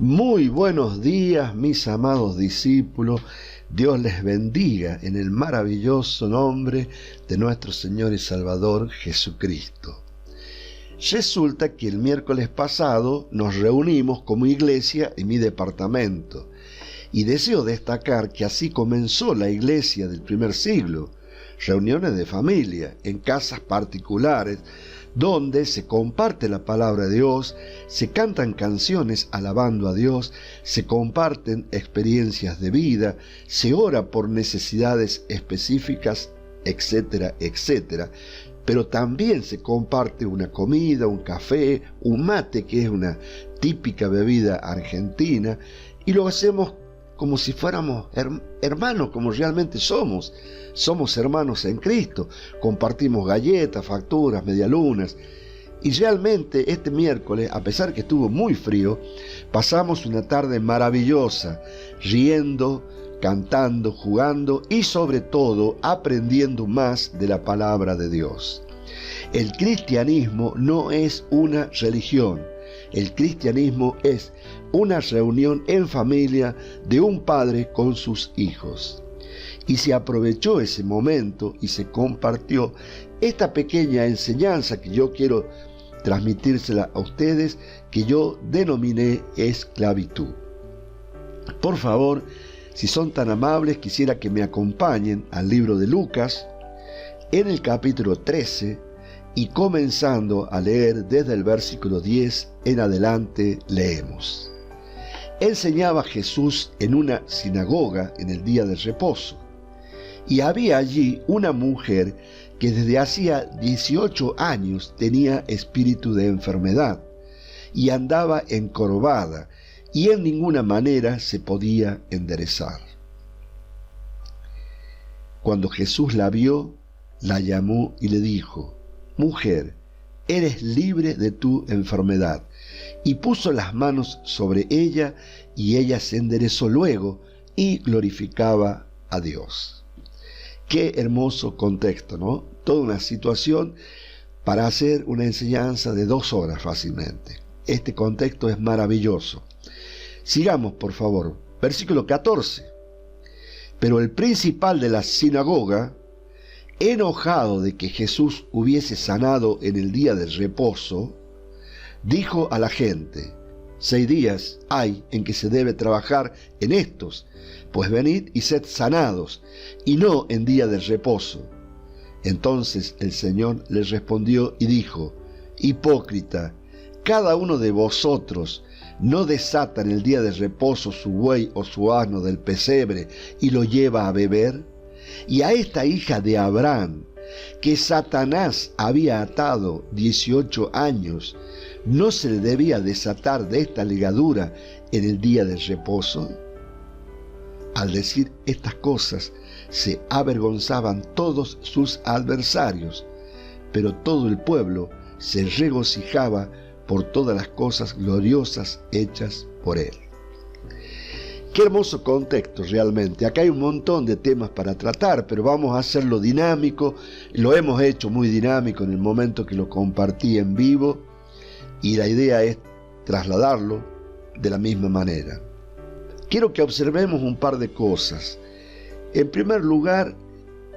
Muy buenos días, mis amados discípulos. Dios les bendiga en el maravilloso nombre de nuestro Señor y Salvador Jesucristo. Resulta que el miércoles pasado nos reunimos como iglesia en mi departamento y deseo destacar que así comenzó la iglesia del primer siglo. Reuniones de familia en casas particulares donde se comparte la palabra de Dios, se cantan canciones alabando a Dios, se comparten experiencias de vida, se ora por necesidades específicas, etcétera, etcétera. Pero también se comparte una comida, un café, un mate, que es una típica bebida argentina, y lo hacemos como si fuéramos hermanos, como realmente somos. Somos hermanos en Cristo, compartimos galletas, facturas, medialunas. Y realmente este miércoles, a pesar que estuvo muy frío, pasamos una tarde maravillosa, riendo, cantando, jugando y sobre todo aprendiendo más de la palabra de Dios. El cristianismo no es una religión. El cristianismo es una reunión en familia de un padre con sus hijos. Y se aprovechó ese momento y se compartió esta pequeña enseñanza que yo quiero transmitírsela a ustedes, que yo denominé esclavitud. Por favor, si son tan amables, quisiera que me acompañen al libro de Lucas, en el capítulo 13, y comenzando a leer desde el versículo 10 en adelante, leemos. Enseñaba Jesús en una sinagoga en el día del reposo, y había allí una mujer que desde hacía 18 años tenía espíritu de enfermedad, y andaba encorvada, y en ninguna manera se podía enderezar. Cuando Jesús la vio, la llamó y le dijo: «Mujer, eres libre de tu enfermedad». Y puso las manos sobre ella, y ella se enderezó luego y glorificaba a Dios. Qué hermoso contexto, ¿no? Toda una situación para hacer una enseñanza de 2 horas fácilmente. Este contexto es maravilloso. Sigamos, por favor. Versículo 14. Pero el principal de la sinagoga, enojado de que Jesús hubiese sanado en el día del reposo, dijo a la gente: 6 días hay en que se debe trabajar en estos, pues venid y sed sanados, y no en día del reposo. Entonces el Señor les respondió y dijo: Hipócrita, cada uno de vosotros no desata en el día del reposo su buey o su asno del pesebre y lo lleva a beber. Y a esta hija de Abraham, que Satanás había atado 18 años, ¿no se le debía desatar de esta ligadura en el día del reposo? Al decir estas cosas, se avergonzaban todos sus adversarios, pero todo el pueblo se regocijaba por todas las cosas gloriosas hechas por él. Qué hermoso contexto realmente. Acá hay un montón de temas para tratar, pero vamos a hacerlo dinámico. Lo hemos hecho muy dinámico en el momento que lo compartí en vivo, y la idea es trasladarlo de la misma manera. Quiero que observemos un par de cosas. En primer lugar,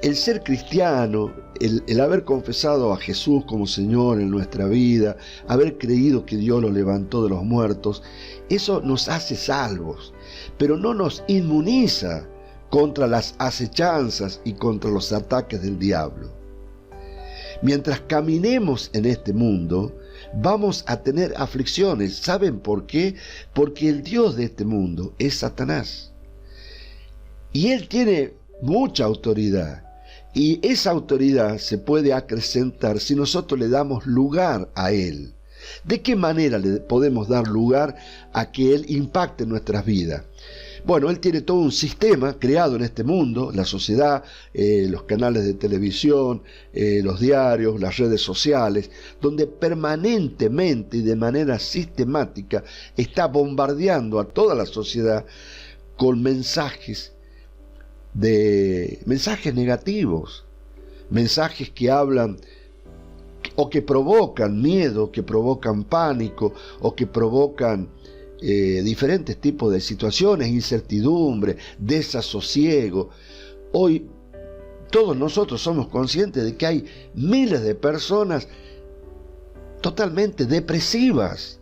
el ser cristiano, el haber confesado a Jesús como Señor en nuestra vida, haber creído que Dios lo levantó de los muertos, eso nos hace salvos, pero no nos inmuniza contra las acechanzas y contra los ataques del diablo. Mientras caminemos en este mundo, vamos a tener aflicciones. ¿Saben por qué? Porque el Dios de este mundo es Satanás. Y él tiene mucha autoridad. Y esa autoridad se puede acrecentar si nosotros le damos lugar a él. ¿De qué manera le podemos dar lugar a que él impacte nuestras vidas? Bueno, él tiene todo un sistema creado en este mundo, la sociedad, los canales de televisión, los diarios, las redes sociales, donde permanentemente y de manera sistemática está bombardeando a toda la sociedad con mensajes negativos, mensajes que hablan o que provocan miedo, que provocan pánico o que provocan diferentes tipos de situaciones, incertidumbre, desasosiego. Hoy todos nosotros somos conscientes de que hay miles de personas totalmente depresivas,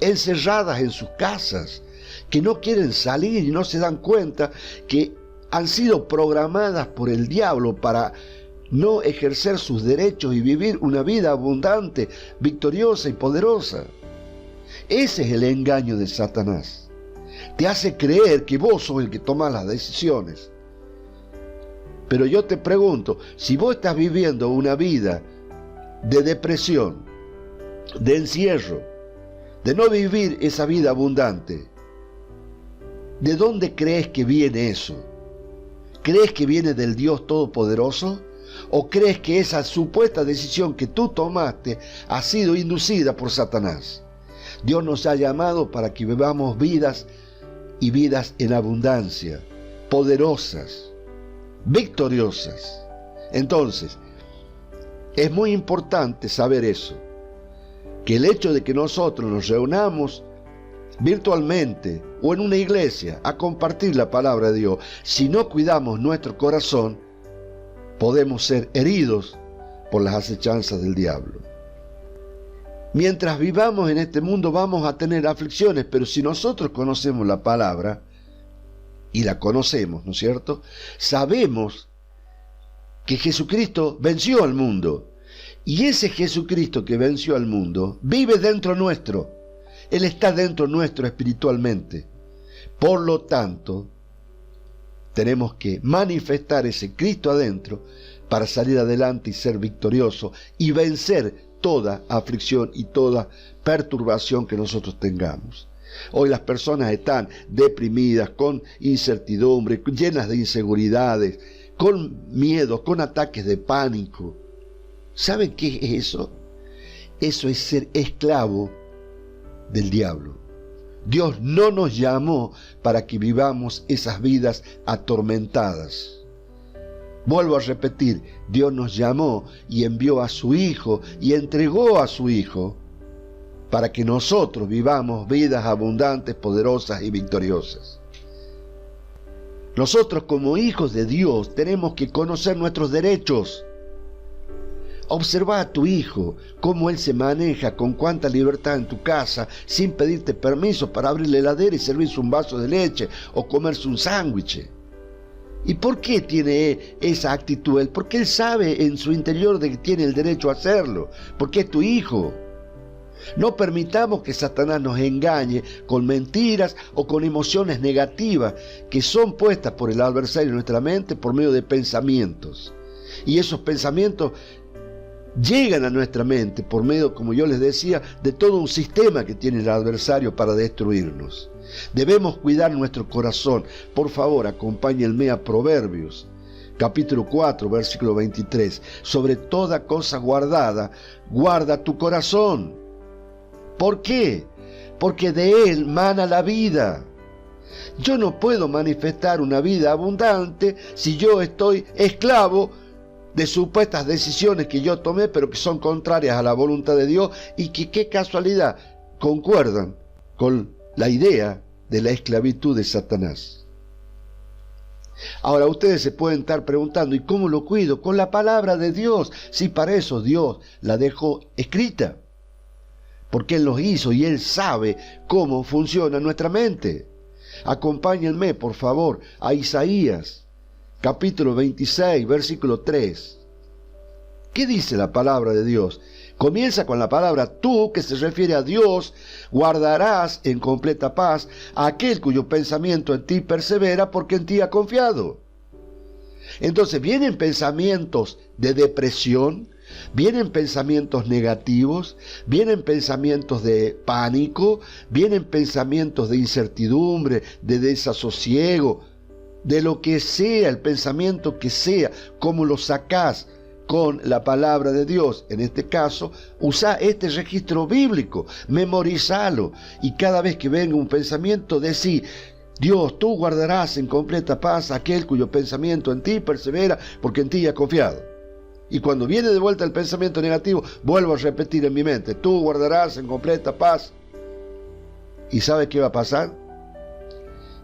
encerradas en sus casas, que no quieren salir y no se dan cuenta que han sido programadas por el diablo para no ejercer sus derechos y vivir una vida abundante, victoriosa y poderosa. Ese es el engaño de Satanás. Te hace creer que vos sos el que toma las decisiones. Pero yo te pregunto, si vos estás viviendo una vida de depresión, de encierro, de no vivir esa vida abundante, ¿de dónde crees que viene eso? ¿Crees que viene del Dios Todopoderoso? ¿O crees que esa supuesta decisión que tú tomaste ha sido inducida por Satanás? Dios nos ha llamado para que vivamos vidas y vidas en abundancia, poderosas, victoriosas. Entonces, es muy importante saber eso, que el hecho de que nosotros nos reunamos virtualmente o en una iglesia a compartir la palabra de Dios, si no cuidamos nuestro corazón, podemos ser heridos por las acechanzas del diablo. Mientras vivamos en este mundo vamos a tener aflicciones, pero si nosotros conocemos la palabra, y la conocemos, ¿no es cierto?, sabemos que Jesucristo venció al mundo, y ese Jesucristo que venció al mundo vive dentro nuestro. Él está dentro nuestro espiritualmente. Por lo tanto, tenemos que manifestar ese Cristo adentro para salir adelante y ser victorioso y vencer toda aflicción y toda perturbación que nosotros tengamos. Hoy las personas están deprimidas, con incertidumbre, llenas de inseguridades, con miedo, con ataques de pánico. ¿Saben qué es eso? Eso es ser esclavo del diablo. Dios no nos llamó para que vivamos esas vidas atormentadas. Vuelvo a repetir, Dios nos llamó y envió a su Hijo y entregó a su Hijo para que nosotros vivamos vidas abundantes, poderosas y victoriosas. Nosotros como hijos de Dios tenemos que conocer nuestros derechos. Observa a tu hijo, cómo él se maneja, con cuánta libertad en tu casa, sin pedirte permiso para abrir la heladera y servirse un vaso de leche o comerse un sándwich. ¿Y por qué tiene esa actitud él? Porque él sabe en su interior de que tiene el derecho a hacerlo, porque es tu hijo. No permitamos que Satanás nos engañe con mentiras o con emociones negativas que son puestas por el adversario en nuestra mente por medio de pensamientos. Y esos pensamientos llegan a nuestra mente por medio, como yo les decía, de todo un sistema que tiene el adversario para destruirnos. Debemos cuidar nuestro corazón. Por favor, acompáñenme a Proverbios, capítulo 4, versículo 23. Sobre toda cosa guardada, guarda tu corazón. ¿Por qué? Porque de él mana la vida. Yo no puedo manifestar una vida abundante si yo estoy esclavo de supuestas decisiones que yo tomé, pero que son contrarias a la voluntad de Dios y que, qué casualidad, concuerdan con la idea de la esclavitud de Satanás. Ahora ustedes se pueden estar preguntando, ¿y cómo lo cuido? Con la palabra de Dios. Si para eso Dios la dejó escrita, porque Él los hizo y Él sabe cómo funciona nuestra mente. Acompáñenme, por favor, a Isaías, capítulo 26, versículo 3. ¿Qué dice la palabra de Dios? Comienza con la palabra tú, que se refiere a Dios. Guardarás en completa paz a aquel cuyo pensamiento en ti persevera, porque en ti ha confiado. Entonces vienen pensamientos de depresión, vienen pensamientos negativos, vienen pensamientos de pánico, vienen pensamientos de incertidumbre, de desasosiego, de lo que sea, el pensamiento que sea. ¿Cómo lo sacás? Con la palabra de Dios. En este caso, usa este registro bíblico, memorizalo, y cada vez que venga un pensamiento, decí: Dios, tú guardarás en completa paz a aquel cuyo pensamiento en ti persevera, porque en ti ha confiado. Y cuando viene de vuelta el pensamiento negativo, vuelvo a repetir en mi mente: tú guardarás en completa paz ¿Y sabe qué va a pasar?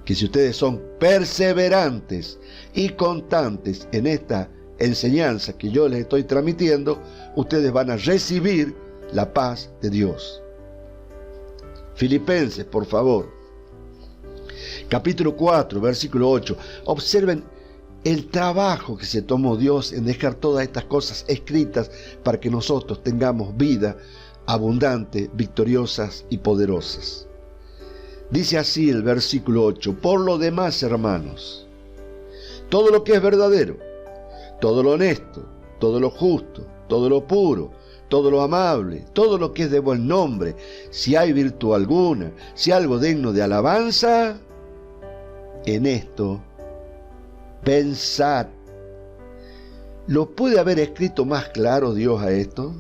Que si ustedes son perseverantes y constantes en esta enseñanza que yo les estoy transmitiendo, ustedes van a recibir la paz de Dios. Filipenses, por favor. Capítulo 4, versículo 8. Observen el trabajo que se tomó Dios en dejar todas estas cosas escritas para que nosotros tengamos vida abundante, victoriosas y poderosas. Dice así el versículo 8: por lo demás, hermanos, todo lo que es verdadero, todo lo honesto, todo lo justo, todo lo puro, todo lo amable, todo lo que es de buen nombre, si hay virtud alguna, si algo digno de alabanza, en esto pensad. ¿Lo puede haber escrito más claro Dios a esto?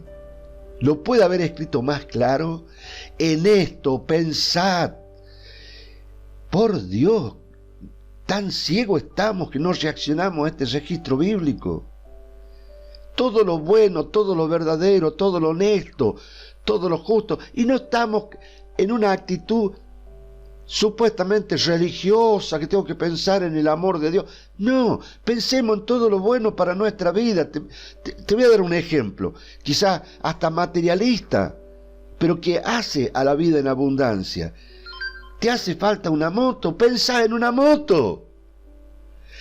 ¿Lo puede haber escrito más claro? En esto pensad. Por Dios, tan ciegos estamos que no reaccionamos a este registro bíblico. Todo lo bueno, todo lo verdadero, todo lo honesto, todo lo justo, y no estamos en una actitud supuestamente religiosa, que tengo que pensar en el amor de Dios. No, pensemos en todo lo bueno para nuestra vida. Te voy a dar un ejemplo, quizás hasta materialista, pero que hace a la vida en abundancia. ¿Te hace falta una moto? Pensá en una moto.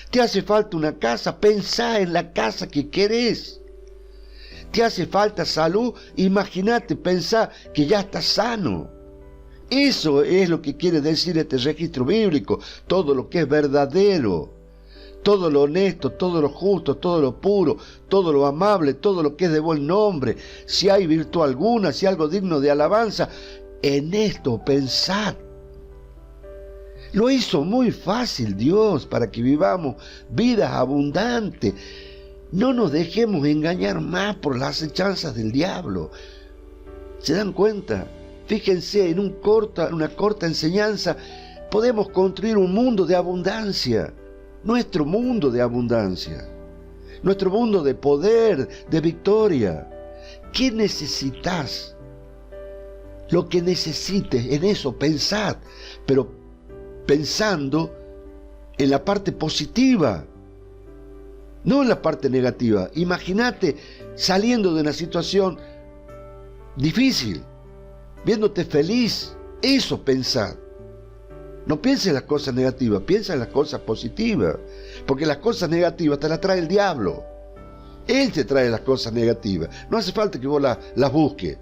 ¿Te hace falta una casa? Pensá en la casa que querés. ¿Te hace falta salud? Imagínate, pensá que ya estás sano. Eso es lo que quiere decir este registro bíblico. Todo lo que es verdadero, todo lo honesto, todo lo justo, todo lo puro, todo lo amable, todo lo que es de buen nombre, si hay virtud alguna, si algo digno de alabanza, en esto pensad. Lo hizo muy fácil Dios para que vivamos vidas abundantes. No nos dejemos engañar más por las acechanzas del diablo. ¿Se dan cuenta? Fíjense, en una corta enseñanza podemos construir un mundo de abundancia. Nuestro mundo de abundancia. Nuestro mundo de poder, de victoria. ¿Qué necesitas? Lo que necesites, en eso pensad, pero pensando en la parte positiva, no en la parte negativa. Imagínate saliendo de una situación difícil, viéndote feliz. Eso pensad. No pienses en las cosas negativas, piensa en las cosas positivas, porque las cosas negativas te las trae el diablo. Él te trae las cosas negativas. No hace falta que vos las busques.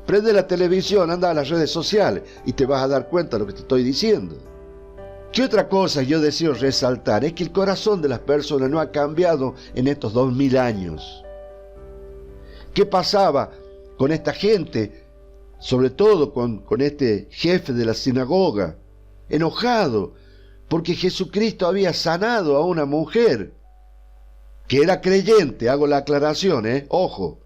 Prende la televisión, anda a las redes sociales y te vas a dar cuenta de lo que te estoy diciendo. ¿Qué otra cosa yo deseo resaltar? Es que el corazón de las personas no ha cambiado en estos 2000 años. ¿Qué pasaba con esta gente? Sobre todo con este jefe de la sinagoga, enojado porque Jesucristo había sanado a una mujer que era creyente. Hago la aclaración, ojo.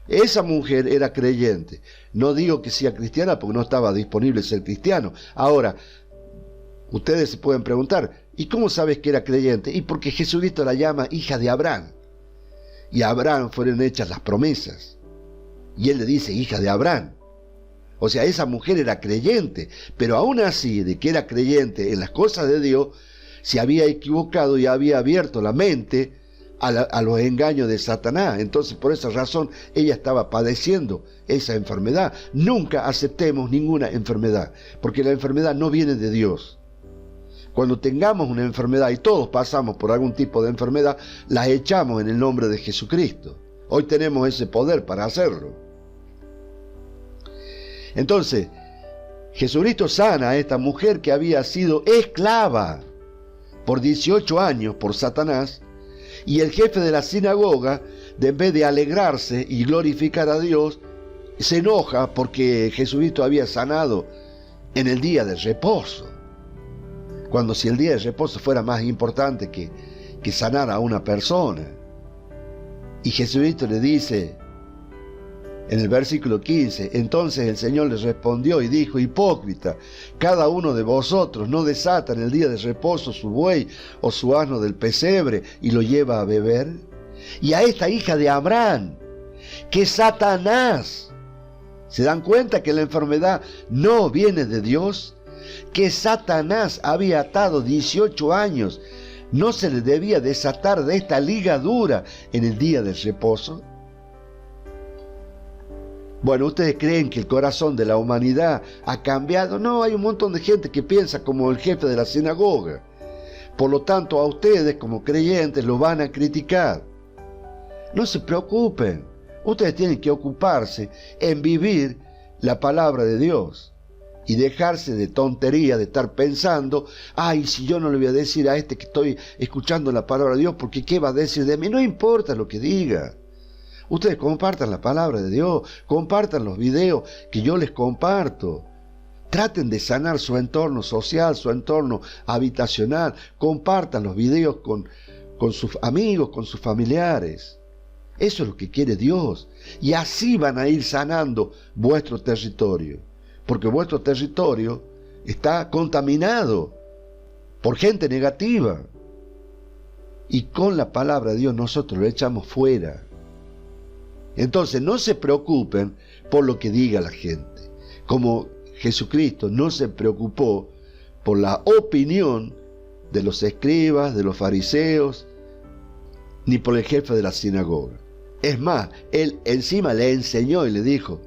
Esa mujer era creyente. No digo que sea cristiana porque no estaba disponible ser cristiano. Ahora, ustedes se pueden preguntar, ¿y cómo sabes que era creyente? Y porque Jesucristo la llama hija de Abraham. Y a Abraham fueron hechas las promesas. Y él le dice hija de Abraham. O sea, esa mujer era creyente. Pero aún así, de que era creyente en las cosas de Dios, se había equivocado y había abierto la mente a los engaños de Satanás. Entonces, por esa razón, ella estaba padeciendo esa enfermedad. Nunca aceptemos ninguna enfermedad, porque la enfermedad no viene de Dios. Cuando tengamos una enfermedad, y todos pasamos por algún tipo de enfermedad, la echamos en el nombre de Jesucristo. Hoy tenemos ese poder para hacerlo. Entonces, Jesucristo sana a esta mujer que había sido esclava por 18 años por Satanás, y el jefe de la sinagoga, en vez de alegrarse y glorificar a Dios, se enoja porque Jesucristo había sanado en el día de reposo. Cuando si el día de reposo fuera más importante que sanar a una persona. Y Jesucristo le dice en el versículo 15, entonces el Señor les respondió y dijo, hipócrita, cada uno de vosotros no desata en el día de reposo su buey o su asno del pesebre y lo lleva a beber. Y a esta hija de Abraham, que Satanás ¿Se dan cuenta que la enfermedad no viene de Dios? Que Satanás había atado 18 años. ¿No se le debía desatar de esta ligadura en el día del reposo? Bueno, ¿ustedes creen que el corazón de la humanidad ha cambiado? No, hay un montón de gente que piensa como el jefe de la sinagoga. Por lo tanto, a ustedes como creyentes lo van a criticar. No se preocupen. Ustedes tienen que ocuparse en vivir la palabra de Dios y dejarse de tontería, de estar pensando, ay, si yo no le voy a decir a este que estoy escuchando la palabra de Dios, porque ¿qué va a decir de mí? No importa lo que diga. Ustedes compartan la palabra de Dios, compartan los videos que yo les comparto. Traten de sanar su entorno social, su entorno habitacional. Compartan los videos con sus amigos, con sus familiares. Eso es lo que quiere Dios. Y así van a ir sanando vuestro territorio. Porque vuestro territorio está contaminado por gente negativa. Y con la palabra de Dios nosotros lo echamos fuera. Entonces no se preocupen por lo que diga la gente. Como Jesucristo no se preocupó por la opinión de los escribas, de los fariseos, ni por el jefe de la sinagoga. Es más, él encima le enseñó y le dijo,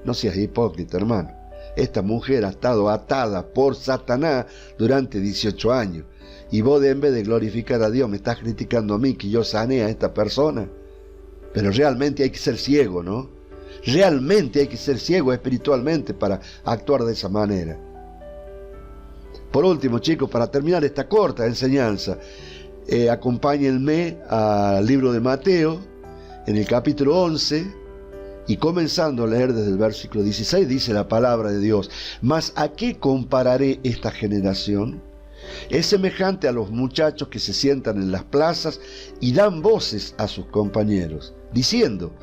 no seas hipócrita, hermano. Esta mujer ha estado atada por Satanás durante 18 años. Y vos, en vez de glorificar a Dios, me estás criticando a mí que yo sané a esta persona. Pero realmente hay que ser ciego, ¿no? Realmente hay que ser ciego espiritualmente para actuar de esa manera. Por último, chicos, para terminar esta corta enseñanza, acompáñenme al libro de Mateo, en el capítulo 11, y comenzando a leer desde el versículo 16, dice la palabra de Dios: ¿Mas a qué compararé esta generación? Es semejante a los muchachos que se sientan en las plazas y dan voces a sus compañeros, diciendo: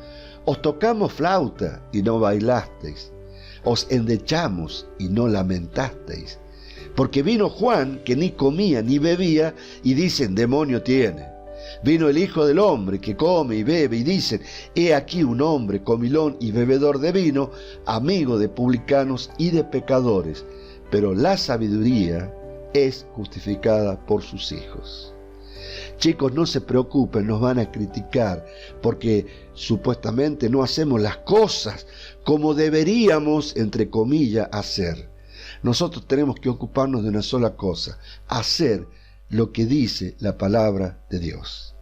os tocamos flauta y no bailasteis, os endechamos y no lamentasteis. Porque vino Juan, que ni comía ni bebía, y dicen: demonio tiene. Vino el Hijo del Hombre, que come y bebe, y dicen: he aquí un hombre comilón y bebedor de vino, amigo de publicanos y de pecadores. Pero la sabiduría es justificada por sus hijos. Chicos, no se preocupen, nos van a criticar porque supuestamente no hacemos las cosas como deberíamos, entre comillas, hacer. Nosotros tenemos que ocuparnos de una sola cosa: hacer lo que dice la palabra de Dios.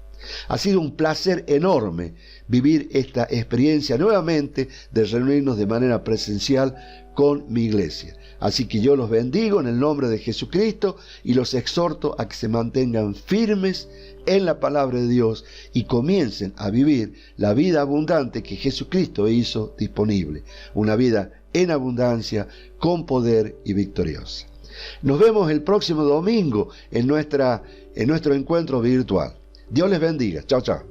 Ha sido un placer enorme vivir esta experiencia nuevamente de reunirnos de manera presencial con mi iglesia. Así que yo los bendigo en el nombre de Jesucristo y los exhorto a que se mantengan firmes en la palabra de Dios y comiencen a vivir la vida abundante que Jesucristo hizo disponible. Una vida en abundancia, con poder y victoriosa. Nos vemos el próximo domingo en nuestro encuentro virtual. Dios les bendiga. Chao, chao.